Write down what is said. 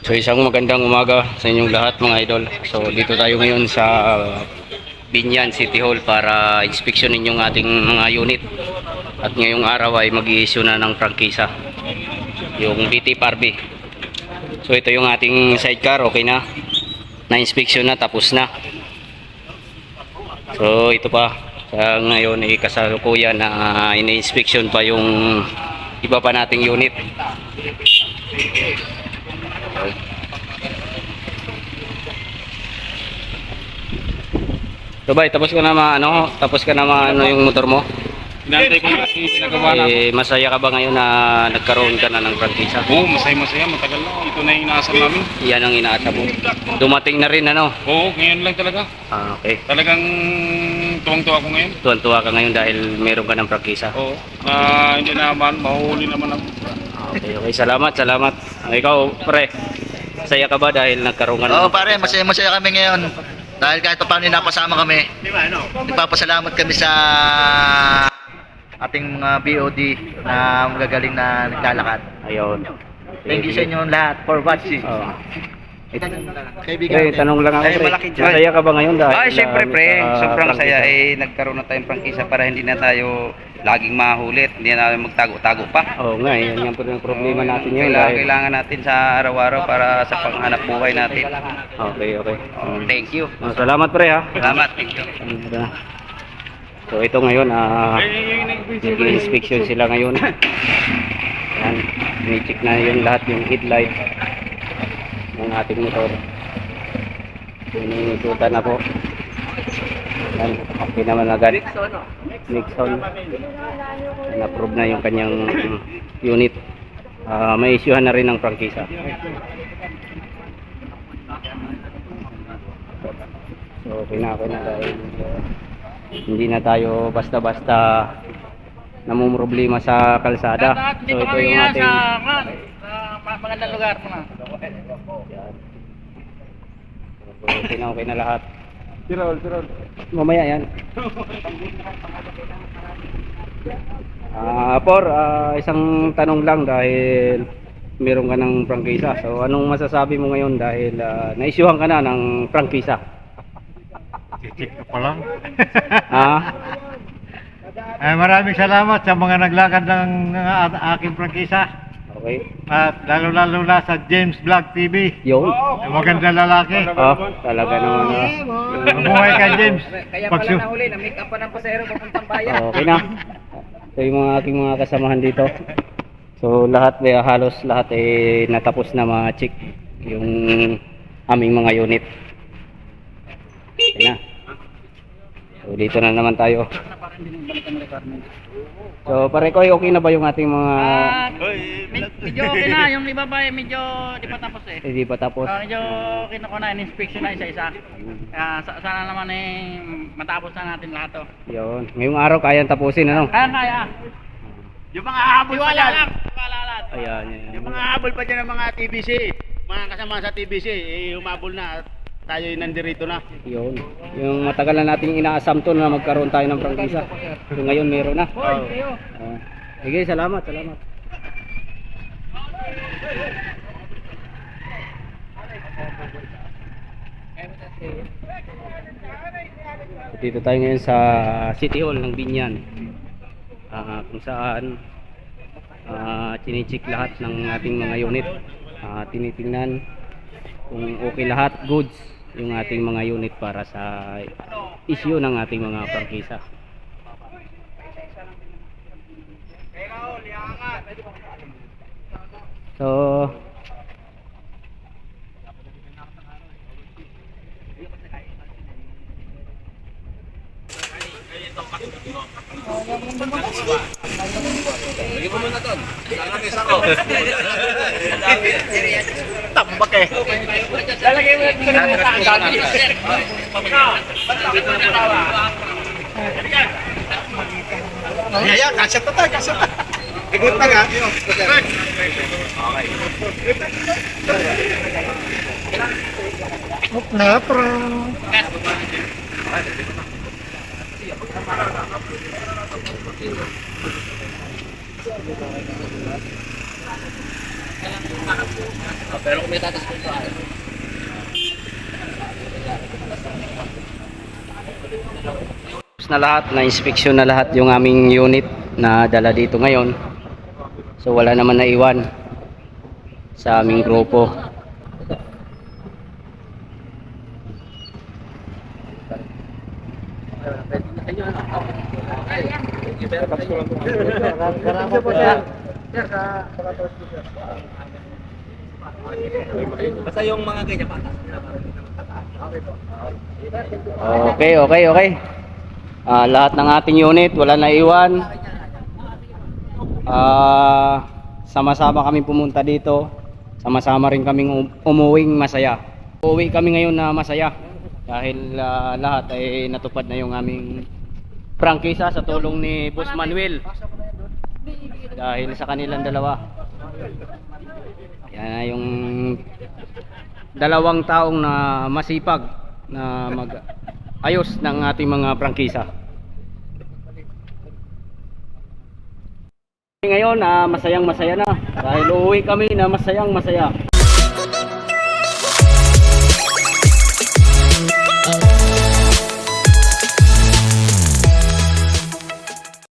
So isang magandang umaga sa inyong lahat mga idol. So dito tayo ngayon sa Binyan City Hall para inspeksyonin yung ating mga unit. At ngayong araw ay mag-i-issue na ng prangkisa, yung BT Parby. So ito yung ating sidecar, okay na. Na-inspeksyon na, tapos na. So ito pa, sa ngayon ay kasalukuyan na ini-inspection pa yung iba pa nating unit. So bay, tapos ka na yung motor mo? Hinantay ko na ginagawa na. Masaya ka ba ngayon na nagkaroon ka na ng prangkisa? Oo, masaya, matagal na. Ito na yung inaasam namin. Yan ang inaasa mo. Dumating na rin ano? Oo, ngayon lang talaga. Okay. Talagang tuwang-tuwa ako ngayon. Tuwan-tuwa ka ngayon dahil meron ka ng prangkisa. Oo, na hindi naman, mahuhuli naman ako. Okay, salamat. Ikaw, pre, masaya ka ba dahil nagkaroon ka Oo pare, masaya kami ngayon. Dahil kahit pa paano napasama kami. Nagpapasalamat kami sa ating mga BOD na magagaling na naglalakad. Ayun. Thank you sa inyo lahat for watching. Kaibigan, tanong lang ako, pre. Masaya ka ba ngayon dahil? Ay, syempre pre, sobrang prangkisa? saya nagkaroon na tayong prangkisa para hindi na tayo laging mahulit, hindi na tayo magtago-tago pa. Oo nga, yan po yung problema natin ngayon. Kailangan natin sa araw-araw para sa panghanap buhay natin. Okay. Thank you. Salamat pre ha. Salamat. Thank you. So ito ngayon, nag-inspection sila ngayon. Yan, ni-check na yun lahat yung headlight ng ating motor. Inikutan na po. Yan, okay naman agad. Nixon. Na-approve na yung kanyang unit. May issuehan na rin ng prangkisa. So okay na dahil hindi na tayo basta-basta namumroblema sa kalsada. So ito yung ating magandang lugar po na. Okay na lahat. Tirol. Mamaya yan. Isang tanong lang dahil meron ka ng prangkisa. So anong masasabi mo ngayon dahil na-issuehan ka na ng prangkisa? Check ko pa lang. Ha? Maraming salamat sa mga naglakad ng aking prangkisa. Okay. At lalo na sa James Vlog TV. Yun. Magandang lalaki. Talaga naman. Mabuhay ka, James. Kaya pala nahuli, na-make up pa ng pasahero papuntang bayan. Okay na. Ito yung aking mga kasamahan dito. So lahat, halos lahat natapos na ma-check yung aming mga unit. Okay na. So dito na naman tayo. So pare ko, okay na ba yung ating mga Medyo okay na, yung iba pa medyo di pa tapos eh. hindi pa tapos? Medyo kinuha na, in-inspection na isa-isa. Kaya sana naman matapos na natin lahat to. Yun. Ngayong araw kayang tapusin ano? Kaya. Yung mga habol pa dyan. Wala lang. Ayan. Yung mga habol pa dyan ng mga TBC. Mga kasama sa TBC, humabol na. Tayo nandirito na. Yun. Yung matagal na nating inaasam to na magkaroon tayo ng prangkisa. So ngayon meron na. Sige, salamat. Dito tayo ngayon sa City Hall ng Binyan. Kung saan chine-check lahat ng ating mga unit. Tinitingnan kung okay lahat, goods yung ating mga unit para sa issue ng ating mga prangkisa. So Tambak eh. Lalagay mo yung kasya ta. Igot na nga. Pero kung may tatas ko pa. Tapos na lahat, na-inspection na lahat yung aming unit na dala dito ngayon. So wala naman naiwan sa aming grupo. Basta yung mga ganyan patas. Okay. Lahat ng ating unit, wala na iwan. Sama-sama kami pumunta dito. Sama-sama rin kaming umuwing masaya. Uuwi kami ngayon na masaya. Dahil lahat ay natupad na yung aming prangkisa sa tulong ni Boss Manuel. Dahil sa kanilang dalawa. Yan na yung dalawang taong na masipag na mag-ayos ng ating mga prangkisa. Ngayon masayang masaya na dahil uuwi kami na masayang masaya.